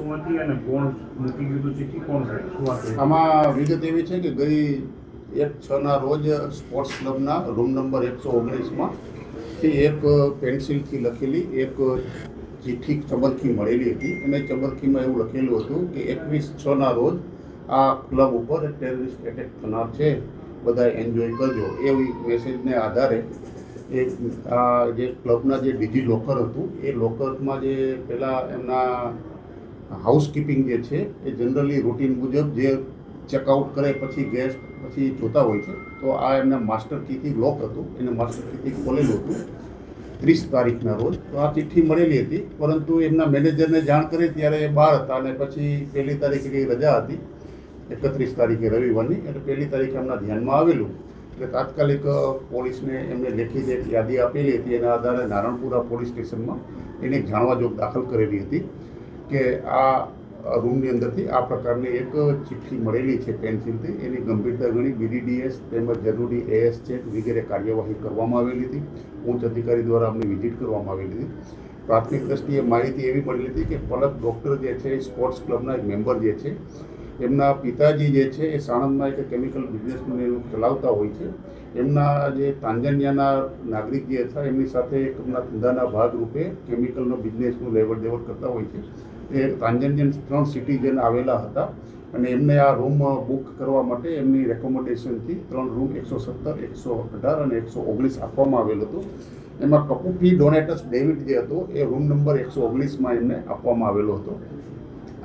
શું હતી અને કોણ મૂકી દીધું ચિઠ્ઠી કોણ છે શું વાત છે? આમાં વિગત એવી છે કે ગઈ 1/6 રોજ સ્પોર્ટ્સ ક્લબના રૂમ નંબર 119માં એક પેન્સિલથી લખેલી એક ચિઠ્ઠી ચબરખી મળેલી હતી અને ચબરખીમાં એવું લખેલું હતું કે 21/6 રોજ આ ક્લબ ઉપર ટેરરિસ્ટ એટેક થનાર છે, બધા એન્જોય કરજો. એવી મેસેજને આધારે આ જે ક્લબના જે ડીજી લોકર હતું એ લોકરમાં જે પહેલાં એમના હાઉસકીપિંગ જે છે એ જનરલી રૂટીન મુજબ જે ચેકઆઉટ કરે પછી ગેસ્ટ પછી જોતા હોય છે, તો આ એમના માસ્ટર કીથી લોક હતું, એને માસ્ટર કીથી ખોલેલું હતું 30 તારીખના રોજ. તો આ ચિઠ્ઠી મળેલી હતી, પરંતુ એમના મેનેજરને જાણ કરી ત્યારે એ બહાર હતા અને પછી 1 તારીખે રજા હતી, 31 તારીખે રવિવારની, એટલે 1 તારીખે એમના ધ્યાનમાં આવેલું એટલે તાત્કાલિક પોલીસને એમને લેખિત એક યાદી આપેલી હતી. એના આધારે નારણપુરા પોલીસ સ્ટેશનમાં એને જાણવા જોગ દાખલ કરેલી હતી કે આ રૂમની અંદરથી આ પ્રકારની એક ચિઠ્ઠી મળેલી છે પેન્સિલથી, એની ગંભીરતા ગણી BDDS તેમજ જરૂરી AS ચેક વગેરે કાર્યવાહી કરવામાં આવેલી હતી. ઉચ્ચ અધિકારી દ્વારા અમને વિઝિટ કરવામાં આવેલી હતી. પ્રાથમિક દ્રષ્ટિએ માહિતી એવી મળેલી હતી કે પલક ડૉક્ટર જે છે એ સ્પોર્ટ્સ ક્લબના એક મેમ્બર જે છે, એમના પિતાજી જે છે એ સાણંદમાં એક કેમિકલ બિઝનેસમેન એવું ચલાવતા હોય છે. એમના જે તાંજાનિયાના નાગરિક જે હતા એમની સાથે એક એમના ધંધાના ભાગરૂપે કેમિકલનો બિઝનેસનું લેવડ દેવડ કરતા હોય છે. એ તાંજાનિયન 3 સિટીઝન આવેલા હતા અને એમને આ રૂમ બુક કરવા માટે એમની રેકોમેન્ડેશનથી 3 રૂમ 117, 118 અને 119 આપવામાં આવેલ હતું. એમાં કપૂપી ડોનેટસ ડેવિડ જે હતો એ રૂમ નંબર 119માં એમને આપવામાં આવેલો હતો.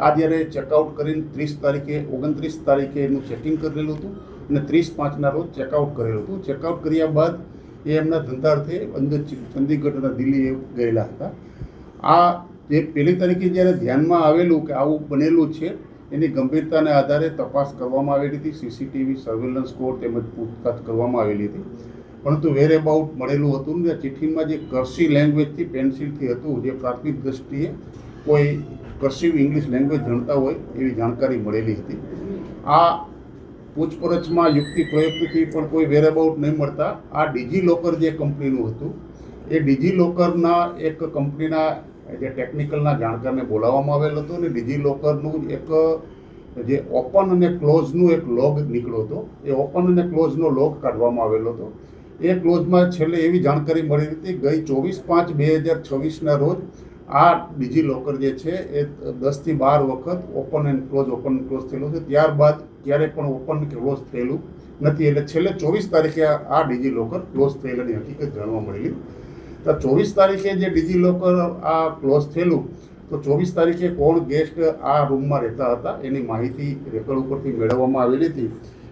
આ જ્યારે ચેકઆઉટ કરીને 30 તારીખે 29 તારીખે એનું ચેકિંગ કરેલું હતું અને 30/5ના રોજ ચેકઆઉટ કરેલું હતું. ચેકઆઉટ કર્યા બાદ એ એમના ધંધાર્થે અંદર ચંદીગઢ અને દિલ્હી ગયેલા હતા. આ જે 1 તારીખે જ્યારે ધ્યાનમાં આવેલું કે આવું બનેલું છે, એની ગંભીરતાને આધારે તપાસ કરવામાં આવેલી હતી. CCTV સર્વેલન્સ કોડ તેમજ પૂછતાછ કરવામાં આવેલી હતી, પરંતુ વેર એબાઉટ મળેલું હતું ને ચિઠ્ઠીમાં જે કર્સિવ લેંગ્વેજથી પેન્સિલથી હતું, જે પ્રાથમિક દ્રષ્ટિએ કોઈ કર્સિવ ઇંગ્લિશ લેંગ્વેજ જાણતા હોય એવી જાણકારી મળેલી હતી. આ પૂછપરછમાં યુક્તિ પ્રયુક્તિથી પણ કોઈ વેર એબાઉટ નહીં મળતા આ ડીજી લોકર જે કંપનીનું હતું એ ડીજી લોકરના એક કંપનીના જે ટેકનિકલના જાણકારને બોલાવવામાં આવેલ હતો અને ડીજી લોકરનું એક જે ઓપન અને ક્લોઝનું એક લોગ નીકળ્યો હતો. એ ઓપન અને ક્લોઝનો લોગ કાઢવામાં આવેલો હતો. એ ક્લોઝમાં છેલ્લે એવી જાણકારી મળી હતી ગઈ 24/5/2026ના રોજ આ ડીજી લોકર જે છે એ 10 થી 12 વખત ઓપન એન્ડ ક્લોઝ થયેલું છે. ત્યારબાદ ક્યારેય પણ ઓપન કે ક્લોઝ થયેલું નથી, એટલે છેલ્લે 24 તારીખે આ ડીજી લોકર ક્લોઝ થયેલાની હકીકત જાણવા મળેલી. તો 24 તારીખે જે ડીજી લોકર આ ક્લોઝ થયેલું, તો 24 તારીખે કોણ ગેસ્ટ આ રૂમમાં રહેતા હતા એની માહિતી રેકર્ડ ઉપરથી મેળવવામાં આવેલી હતી.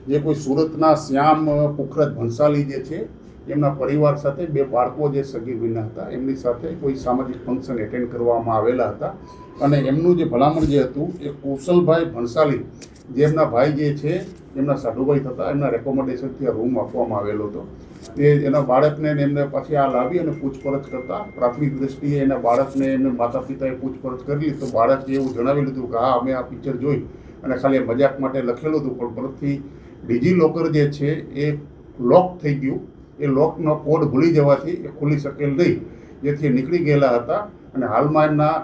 જે કોઈ સુરતના શ્યામ પુખરજ ભંસાલી જે છે એમના પરિવાર સાથે 2 બાળકો જે સગીર વિના હતા એમની સાથે કોઈ સામાજિક ફંક્શન એટેન્ડ કરવામાં આવેલા હતા અને એમનું જે ભલામણ જે હતું એ કુશલભાઈ ભંસાલી જે એમના ભાઈ જે છે એમના સાધુભાઈ થતા એમના રેકોમેન્ડેશનથી આ રૂમ આપવામાં આવેલો હતો. એ એના બાળકને એમને પાછી આ લાવી અને પૂછપરછ કરતા પ્રાથમિક દ્રષ્ટિએ એના બાળકને એમને માતા પિતાએ પૂછપરછ કરી તો બાળકે એવું જણાવેલું હતું કે હા અમે આ પિક્ચર જોઈ અને ખાલી મજાક માટે લખેલું હતું, પણ પરતથી ડીજી લોકર જે છે એ લોક થઈ ગયું. એ લોકનો કોડ ભૂલી જવાથી એ ખુલી શકેલ નહીં, જેથી નીકળી ગયેલા હતા અને હાલમાં એમના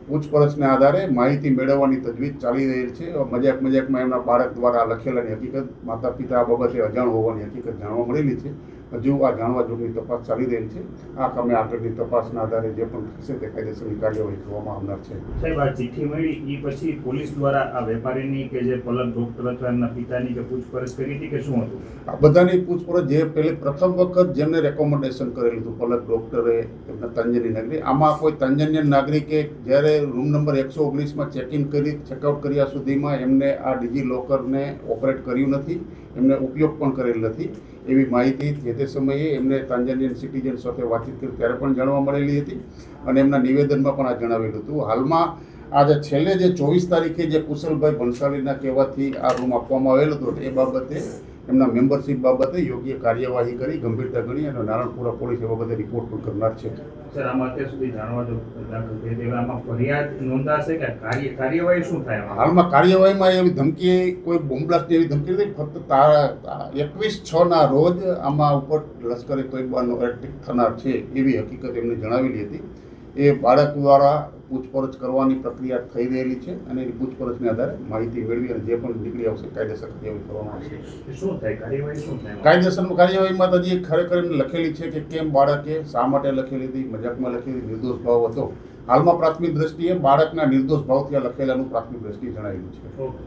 પૂછપરછને આધારે માહિતી મેળવવાની તજવીજ ચાલી રહેલ છે. મજાકમાં એમના બાળક દ્વારા લખેલાની હકીકત માતા પિતા આ બાબતે અજાણ હોવાની હકીકત જાણવા મળેલી છે. હજુ આ જાણવા જોગની તપાસ ચાલી રહેલ છે. આ કામે આગળની તપાસના આધારે જે પણ થશે તે કાયદેસરની કાર્યવાહી કરવામાં આવનાર છે. સાહેબ, આ ચિઠ્ઠી મળી એ પછી પોલીસ દ્વારા આ વેપારીની કે જે પલક ડૉક્ટર અથવા એમના પિતાની કે પૂછપરછ કરી હતી કે શું હતું? આ બધાની પૂછપરછ જે પ્રથમ વખત જેમને રેકોમેન્ડેશન કરેલું હતું પલક ડૉક્ટરે એમના તાંજાનિયન નાગરિક, આમાં કોઈ તાંજાનિયન નાગરિકે જ્યારે રૂમ નંબર 119માં ચેકઆઉટ કર્યા સુધીમાં એમને આ ડીજી લોકરને ઓપરેટ કર્યું નથી, એમને ઉપયોગ પણ કરેલ નથી એવી માહિતી જે તે સમયે એમને તાંજાનિયન સિટીઝન સાથે વાતચીત કરી ત્યારે પણ જાણવા મળેલી હતી અને એમના નિવેદનમાં પણ આ જણાવેલું હતું. હાલમાં આજે છેલ્લે જે 24 તારીખે જે કુશલભાઈ ભંસાલીના કહેવાથી આ રૂમ આપવામાં આવેલો હતો એ બાબતે એમના મેમ્બરશીપ બાબતે યોગ્ય કાર્યવાહી કરી ગંભીરતા ગણી અને નારણપુરા પોલીસ એ બાબતે રિપોર્ટ પણ કરનાર છે. સર, આમાં અત્યાર સુધી જાણવા જો આમાં ફરિયાદ નોંધાશે કે કાર્યવાહી શું થાય? હાલમાં કાર્યવાહીમાં એવી ધમકી કોઈ બોમ્બલાસ્ટ એવી ધમકી નથી, ફક્ત 21/6ના રોજ આમાં ઉપર લશ્કરે તોયબાનો એટેક થનાર છે એવી હકીકત એમને જણાવેલી હતી. એ બાળક દ્વારા પૂછપરછ કરવાની પ્રક્રિયા થઈ રહેલી છે અને એની પૂછપરછને આધારે માહિતી મેળવી અને જે પણ નીકળી આવશે કાયદેસર કાર્યવાહી કરવામાં આવશે. શું થાય કાર્યવાહી શું થાય? કાયદેસર કાર્યવાહીમાં તો હજી ખરેખર એમને લખેલી છે કે કેમ બાળકે શા માટે લખેલી હતી, મજાકમાં લખેલી, નિર્દોષ ભાવ હતો. હાલમાં પ્રાથમિક દ્રષ્ટિએ બાળકના નિર્દોષ ભાવથી આ લખેલાનું પ્રાથમિક દ્રષ્ટિએ જણાવેલું છે. ઓકે.